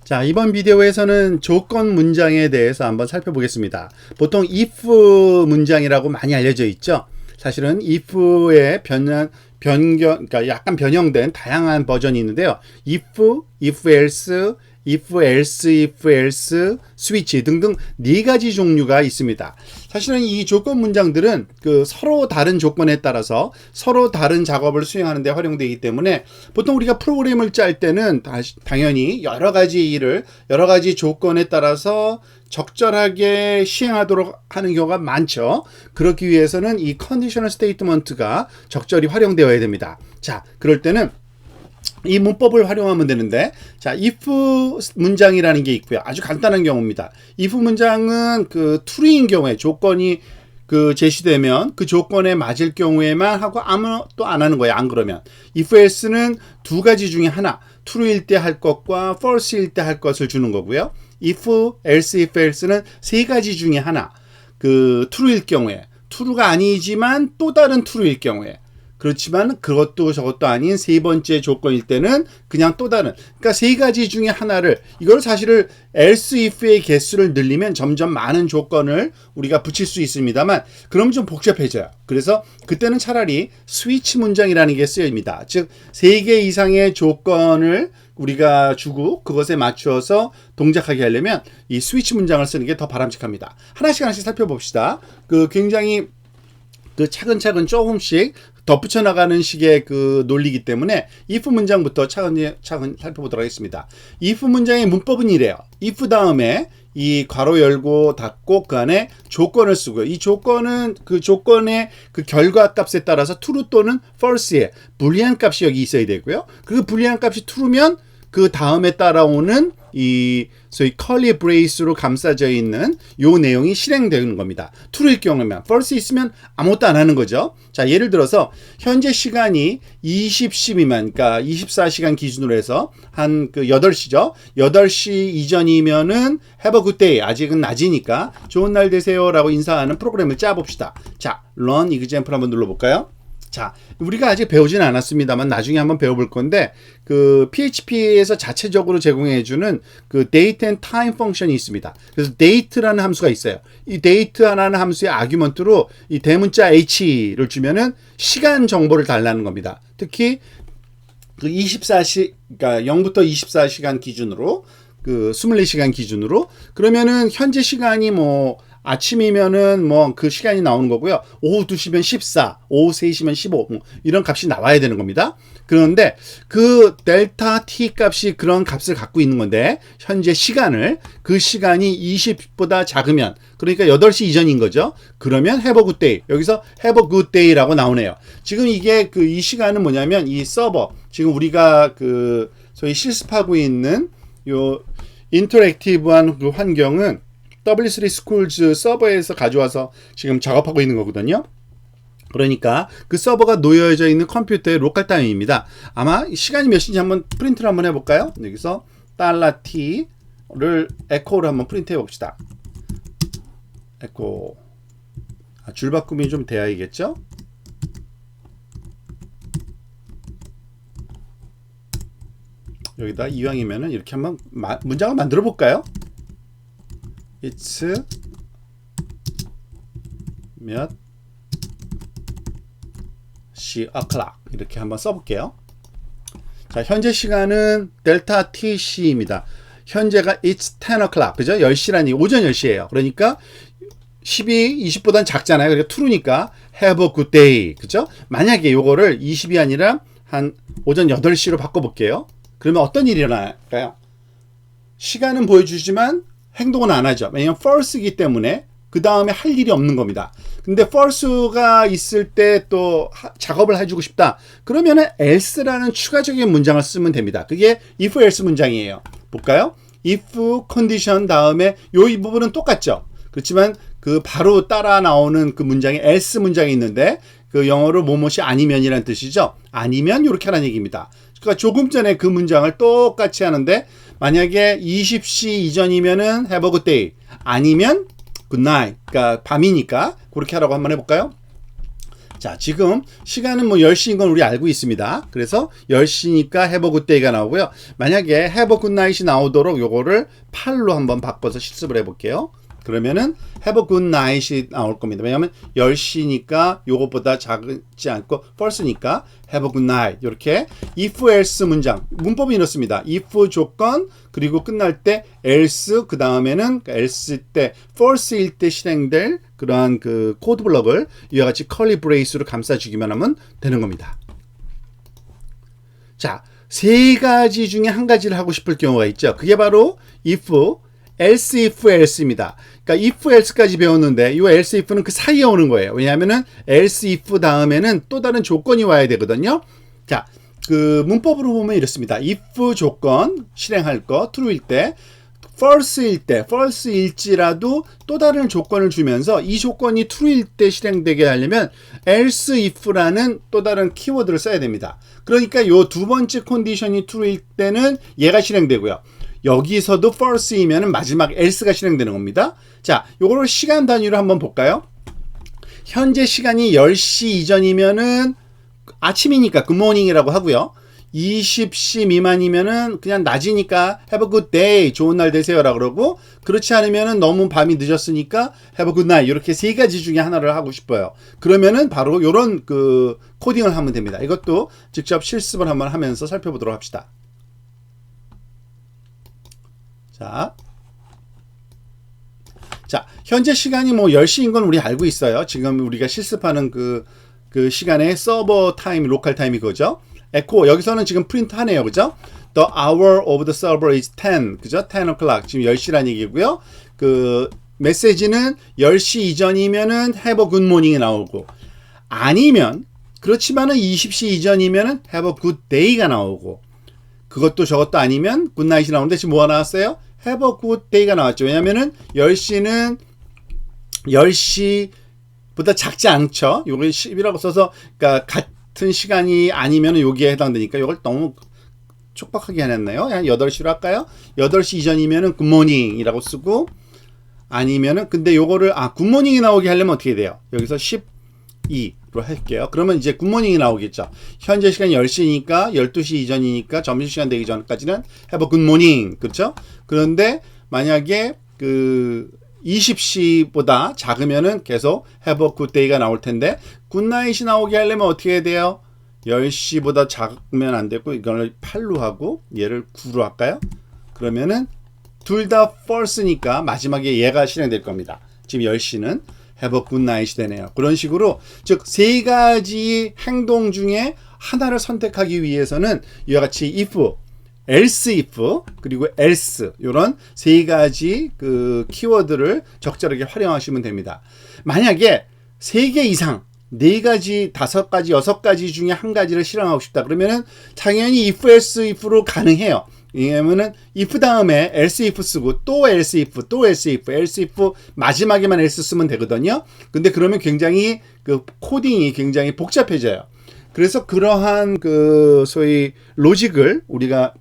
자, 이번 비디오에서는 조건 문장에 대해서 한번 살펴보겠습니다. 보통 if 문장이라고 많이 알려져 있죠. 사실은 if의 그러니까 약간 변형된 다양한 버전이 있는데요. if else, if else, switch 등등 네 가지 종류가 있습니다. 사실은 이 조건 문장들은 서로 다른 조건에 따라서 서로 다른 작업을 수행하는 데 활용되기 때문에 보통 우리가 프로그램을 짤 때는 당연히 여러 가지 조건에 따라서 적절하게 시행하도록 하는 경우가 많죠. 그렇기 위해서는 이 컨디셔널 스테이트먼트가 적절히 활용되어야 됩니다. 자, 그럴 때는 이 문법을 활용하면 되는데, 자, if 문장이라는 게 있고요. 아주 간단한 경우입니다. if 문장은 true인 경우에 조건이 제시되면 그 조건에 맞을 경우에만 하고 아무것도 안 하는 거예요. 안 그러면. if else는 두 가지 중에 하나, true일 때 할 것과 false일 때 할 것을 주는 거고요. if else는 세 가지 중에 하나, true일 경우에, true가 아니지만 또 다른 true일 경우에, 그렇지만 그것도 저것도 아닌 세 번째 조건일 때는 그냥 또 다른, 그러니까 세 가지 중에 하나를, 이걸 사실을 else if의 개수를 늘리면 점점 많은 조건을 우리가 붙일 수 있습니다만 그럼 좀 복잡해져요. 그래서 그때는 차라리 switch 문장이라는 게 쓰여집니다. 즉 세 개 이상의 조건을 우리가 주고 그것에 맞추어서 동작하게 하려면 이 스위치 문장을 쓰는 게 더 바람직합니다. 하나씩 살펴봅시다. 굉장히 차근차근 조금씩 덧붙여 나가는 식의 논리이기 때문에 if 문장부터 차근차근 살펴보도록 하겠습니다. if 문장의 문법은 이래요. if 다음에 이 괄호 열고 닫고 그 안에 조건을 쓰고요. 이 조건은 조건의 결과 값에 따라서 true 또는 false의 불리한 값이 여기 있어야 되고요. 그 불리한 값이 true면 그 다음에 따라오는 이 소위 curly brace로 감싸져 있는 요 내용이 실행되는 겁니다. true일 경우면, false 있으면 아무것도 안 하는 거죠. 자, 예를 들어서 현재 시간이 20시 미만, 그러니까 24시간 기준으로 해서 한 8시죠. 8시 이전이면은 have a good day, 아직은 낮이니까 좋은 날 되세요라고 인사하는 프로그램을 짜봅시다. 자, run example 한번 눌러볼까요? 자, 우리가 아직 배우지는 않았습니다만 나중에 한번 배워볼 건데 PHP에서 자체적으로 제공해주는 date and time 펑션이 있습니다. 그래서 date라는 함수가 있어요. 이 date라는 함수의 아규먼트로 이 대문자 h를 주면은 시간 정보를 달라는 겁니다. 특히 24시, 그러니까 0부터 24시간 기준으로 24시간 기준으로, 그러면은 현재 시간이 아침이면은 그 시간이 나오는 거고요. 오후 2시면 14, 오후 3시면 15, 이런 값이 나와야 되는 겁니다. 그런데 델타 t 값이 그런 값을 갖고 있는 건데, 현재 시간이 20보다 작으면, 그러니까 8시 이전인 거죠. 그러면 have a good day. 여기서 have a good day라고 나오네요. 지금 이게 이 시간은 뭐냐면 이 서버, 지금 우리가 소위 실습하고 있는 요 인터랙티브한 환경은 W3 Schools 서버에서 가져와서 지금 작업하고 있는 거거든요. 그러니까 그 서버가 놓여져 있는 컴퓨터의 로컬 타임입니다. 아마 시간이 몇 시인지 한번 프린트를 한번 해볼까요? 여기서 $t를 에코를 한번 프린트 해봅시다. 에코. 줄바꿈이 좀 돼야겠죠? 여기다 이왕이면은 이렇게 한번 문장을 만들어 볼까요? It's 몇 시 o'clock 이렇게 한번 써볼게요. 자, 현재 시간은 델타 tc입니다. 현재가 it's 10 o'clock, 그죠? 10시라니 오전 10시예요. 그러니까 20보다는 작잖아요. 그러니까 true니까 have a good day, 그죠? 만약에 요거를 20이 아니라 한 오전 8시로 바꿔볼게요. 그러면 어떤 일이 일어날까요? 시간은 보여주지만 행동은 안 하죠. 왜냐면 false이기 때문에 그 다음에 할 일이 없는 겁니다. 근데 false가 있을 때 또 작업을 해주고 싶다. 그러면은 else라는 추가적인 문장을 쓰면 됩니다. 그게 if else 문장이에요. 볼까요? if condition 다음에 이 부분은 똑같죠. 그렇지만 바로 따라 나오는 문장에 else 문장이 있는데 영어로 뭐뭇이 아니면이라는 뜻이죠. 아니면 이렇게 하라는 얘기입니다. 그러니까 조금 전에 그 문장을 똑같이 하는데 만약에 20시 이전이면은 have a good day, 아니면 good night, 그러니까 밤이니까 그렇게 하라고 한번 해볼까요? 자, 지금 시간은 뭐 10시인 건 우리 알고 있습니다. 그래서 10시니까 have a good day가 나오고요. 만약에 have a good night이 나오도록 요거를 8로 한번 바꿔서 실습을 해볼게요. 그러면은 have a good night이 나올 겁니다. 왜냐하면 10시니까 요것보다 작지 않고 false니까 have a good night. 이렇게 if else 문장 문법이 이렇습니다. if 조건 그리고 끝날 때 else 그 다음에는 else 때 false일 때 실행될 그러한 그 코드 블럭을 이와 같이 curly brace로 감싸주기만 하면 되는 겁니다. 자, 세 가지 중에 한 가지를 하고 싶을 경우가 있죠. 그게 바로 if, else, if, else입니다. 그러니까 if, else까지 배웠는데 이 else, if는 그 사이에 오는 거예요. 왜냐하면은 else, if 다음에는 또 다른 조건이 와야 되거든요. 자, 그 문법으로 보면 이렇습니다. if 조건 실행할 거 true일 때, false일 때, false일지라도 또 다른 조건을 주면서 이 조건이 true일 때 실행되게 하려면 else, if라는 또 다른 키워드를 써야 됩니다. 그러니까 요 두 번째 컨디션이 true일 때는 얘가 실행되고요. 여기서도 false이면 마지막 else가 실행되는 겁니다. 자, 요거를 시간 단위로 한번 볼까요? 현재 시간이 10시 이전이면은 아침이니까 굿모닝이라고 하고요. 20시 미만이면은 그냥 낮이니까 have a good day, 좋은 날 되세요라고 그러고, 그렇지 않으면은 너무 밤이 늦었으니까 have a good night. 이렇게 세 가지 중에 하나를 하고 싶어요. 그러면은 바로 요런 그 코딩을 하면 됩니다. 이것도 직접 실습을 한번 하면서 살펴보도록 합시다. 자, 현재 시간이 뭐 10시인 건 우리 알고 있어요. 지금 우리가 실습하는 그 시간에 서버 타임, 로컬 타임이 그거죠. 에코, 여기서는 지금 프린트 하네요. 그죠? The hour of the server is 10. 그죠? 10 o'clock. 지금 10시란 얘기고요. 그 메시지는 10시 이전이면은 have a good morning이 나오고, 아니면, 그렇지만은 20시 이전이면은 have a good day가 나오고, 그것도 저것도 아니면 굿나잇이 나오는데 지금 뭐가 나왔어요? have a good day가 나왔죠. 왜냐면은 10시는 10시보다 작지 않죠. 요걸 10이라고 써서 그러니까 같은 시간이 아니면 여기에 해당되니까 이걸 너무 촉박하게 해놨네요. 그냥 8시로 할까요? 8시 이전이면은 굿모닝이라고 쓰고, 아니면은 근데 요거를 굿모닝이 나오게 하려면 어떻게 돼요? 여기서 12로 할게요. 그러면 이제 굿모닝이 나오겠죠. 현재 시간이 10시니까 12시 이전이니까 점심시간 되기 전까지는 have a good morning. 그렇죠? 그런데 만약에 그 20시보다 작으면은 계속 have a good day가 나올 텐데, 굿나잇이 나오게 하려면 어떻게 해야 돼요? 10시보다 작으면 안 되고 이걸 8로 하고 얘를 9로 할까요? 그러면은 둘 다 false니까 마지막에 얘가 실행될 겁니다. 지금 10시는 have a good night이 되네요. 그런 식으로 즉 세 가지 행동 중에 하나를 선택하기 위해서는 이와 같이 if, else if, 그리고 else 이런 세 가지 그 키워드를 적절하게 활용하시면 됩니다. 만약에 3개 이상 4가지, 5가지, 6가지 중에 한 가지를 실행하고 싶다. 그러면은 당연히 if, else, if로 가능해요. 왜냐면은 if 다음에 else if 쓰고 또 else if, 또 else if, else if 마지막에만 else 쓰면 되거든요. 근데 그러면 굉장히 그 코딩이 굉장히 복잡해져요. 그래서 그러한 그 소위 로직을 우리가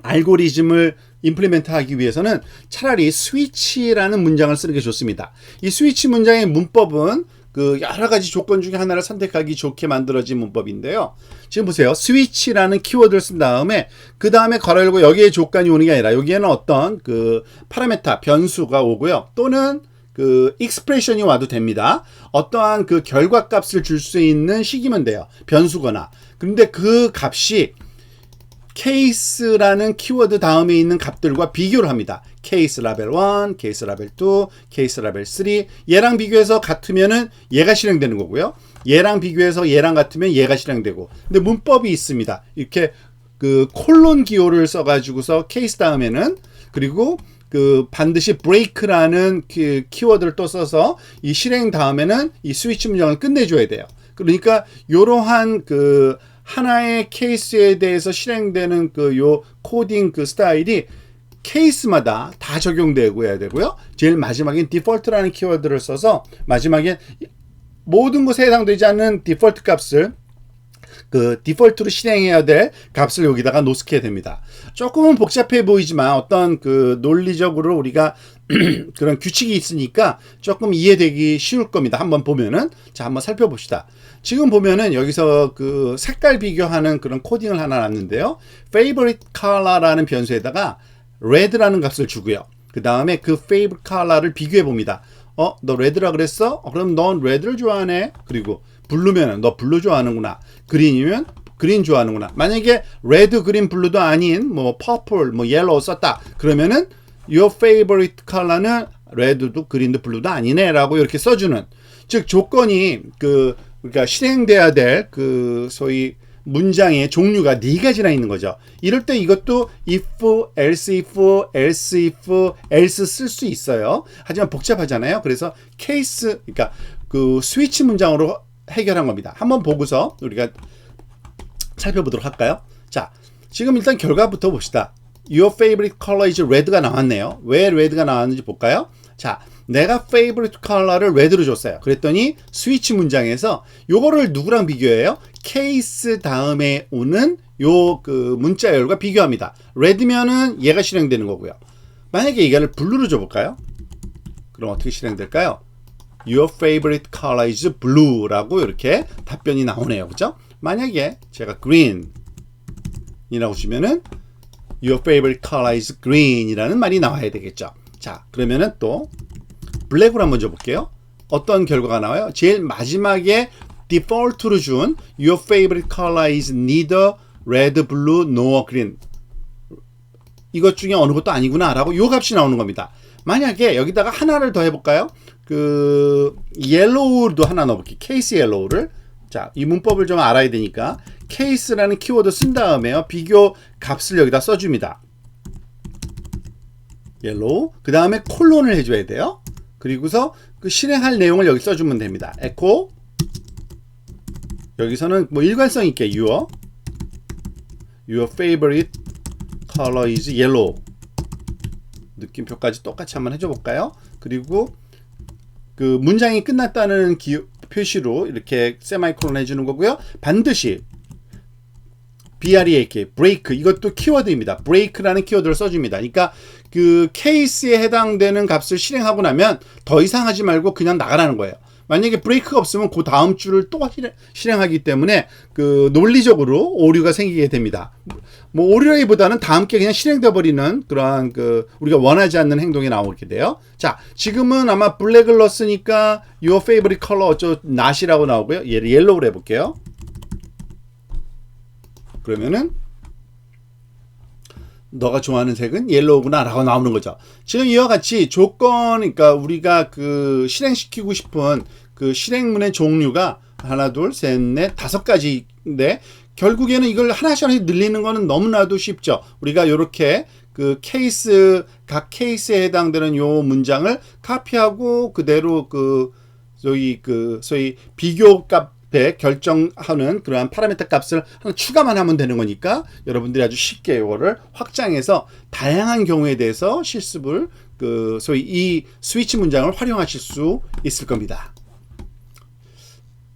알고리즘을 임플리멘트 하기 위해서는 차라리 스위치라는 문장을 쓰는 게 좋습니다. 이 스위치 문장의 문법은 그 여러 가지 조건 중에 하나를 선택하기 좋게 만들어진 문법인데요. 지금 보세요. 스위치라는 키워드를 쓴 다음에 그 다음에 괄호 열고 여기에 조건이 오는 게 아니라 여기에는 어떤 그 파라메타 변수가 오고요. 또는 그 익스프레션이 와도 됩니다. 어떠한 그 결과 값을 줄 수 있는 식이면 돼요. 변수거나. 그런데 그 값이 케이스라는 키워드 다음에 있는 값들과 비교를 합니다. 케이스 라벨 1, 케이스 라벨 2, 케이스 라벨 3. 얘랑 비교해서 같으면은 얘가 실행되는 거고요. 얘랑 비교해서 얘랑 같으면 얘가 실행되고. 근데 문법이 있습니다. 이렇게 그 콜론 기호를 써가지고서 케이스 다음에는, 그리고 그 반드시 break라는 그 키워드를 또 써서 이 실행 다음에는 이 스위치 문장을 끝내줘야 돼요. 그러니까 이러한 그 하나의 케이스에 대해서 실행되는 그 요 코딩 그 스타일이 케이스마다 다 적용되고 해야 되고요. 제일 마지막엔 디폴트라는 키워드를 써서 마지막에 모든 것에 해당되지 않는 디폴트 값을 그 디폴트로 실행해야 될 값을 여기다가 놓게 됩니다. 조금은 복잡해 보이지만 어떤 그 논리적으로 우리가 그런 규칙이 있으니까 조금 이해되기 쉬울 겁니다. 한번 보면은. 자, 한번 살펴봅시다. 지금 보면은 여기서 그 색깔 비교하는 그런 코딩을 하나 놨는데요. favorite color라는 변수에다가 red라는 값을 주고요. 그 다음에 그 favorite color를 비교해 봅니다. 너 레드라 그랬어? 그럼 넌 레드를 좋아하네. 그리고 블루면은 너 블루 좋아하는구나. 그린이면 그린 좋아하는구나. 만약에 레드, 그린, 블루도 아닌 뭐 퍼플, 뭐 옐로우 썼다. 그러면은 your favorite color는 레드도 그린도 블루도 아니네라고 이렇게 써주는. 즉 조건이 그러니까 실행돼야 될 그 소위 문장의 종류가 네 가지나 있는 거죠. 이럴 때 이것도 if, else if, else if, else 쓸 수 있어요. 하지만 복잡하잖아요. 그래서 케이스, 그러니까 그 스위치 문장으로 해결한 겁니다. 한번 보고서 우리가 살펴보도록 할까요? 자, 지금 일단 결과부터 봅시다. Your favorite color is red가 나왔네요. 왜 red가 나왔는지 볼까요? 자, 내가 favorite color를 red로 줬어요. 그랬더니 스위치 문장에서 요거를 누구랑 비교해요? 케이스 다음에 오는 요 그 문자열과 비교합니다. red면은 얘가 실행되는 거고요. 만약에 이거를 blue로 줘볼까요? 그럼 어떻게 실행될까요? Your favorite color is blue라고 이렇게 답변이 나오네요. 그죠? 만약에 제가 green이라고 주면은 Your favorite color is green이라는 말이 나와야 되겠죠. 자, 그러면은 또 블랙으로 한번 줘볼게요. 어떤 결과가 나와요? 제일 마지막에 디폴트로 준 Your favorite color is neither red, blue, nor green. 이것 중에 어느 것도 아니구나 라고 요 값이 나오는 겁니다. 만약에 여기다가 하나를 더 해볼까요? 그 yellow도 하나 넣어볼게요. case yellow를. 자, 이 문법을 좀 알아야 되니까 case라는 키워드 쓴 다음에요. 비교 값을 여기다 써줍니다. yellow. 그 다음에 콜론을 해줘야 돼요. 그리고서 그 실행할 내용을 여기 써주면 됩니다. echo. 여기서는 뭐 일관성 있게 your favorite color is yellow. 느낌표까지 똑같이 한번 해줘 볼까요? 그리고 그 문장이 끝났다는 표시로 이렇게 세마이콜론 해주는 거고요. 반드시 break, break 이것도 키워드입니다. break라는 키워드를 써줍니다. 그러니까 그 케이스에 해당되는 값을 실행하고 나면 더 이상 하지 말고 그냥 나가라는 거예요. 만약에 브레이크가 없으면 그 다음 줄을 또 실행하기 때문에 그 논리적으로 오류가 생기게 됩니다. 뭐 오류라기보다는 다 함께 그냥 실행돼 버리는 그러한 그 우리가 원하지 않는 행동이 나오게 돼요. 자, 지금은 아마 블랙을 넣었으니까 your favorite color not이라고 나오고요. 얘를 옐로우로 해볼게요. 그러면은 너가 좋아하는 색은 옐로우구나 라고 나오는 거죠. 지금 이와 같이 조건, 그러니까 우리가 그 실행시키고 싶은 그 실행문의 종류가 하나, 둘, 셋, 넷, 5가지인데 결국에는 이걸 하나씩 늘리는 거는 너무나도 쉽죠. 우리가 이렇게 그 케이스, 각 케이스에 해당되는 요 문장을 카피하고 그대로 그 소위 비교 값에 결정하는 그러한 파라미터 값을 하나 추가만 하면 되는 거니까 여러분들이 아주 쉽게 이거를 확장해서 다양한 경우에 대해서 실습을 그 소위 이 스위치 문장을 활용하실 수 있을 겁니다.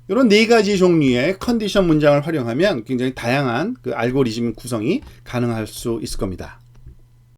이런 4가지 종류의 컨디션 문장을 활용하면 굉장히 다양한 그 알고리즘 구성이 가능할 수 있을 겁니다.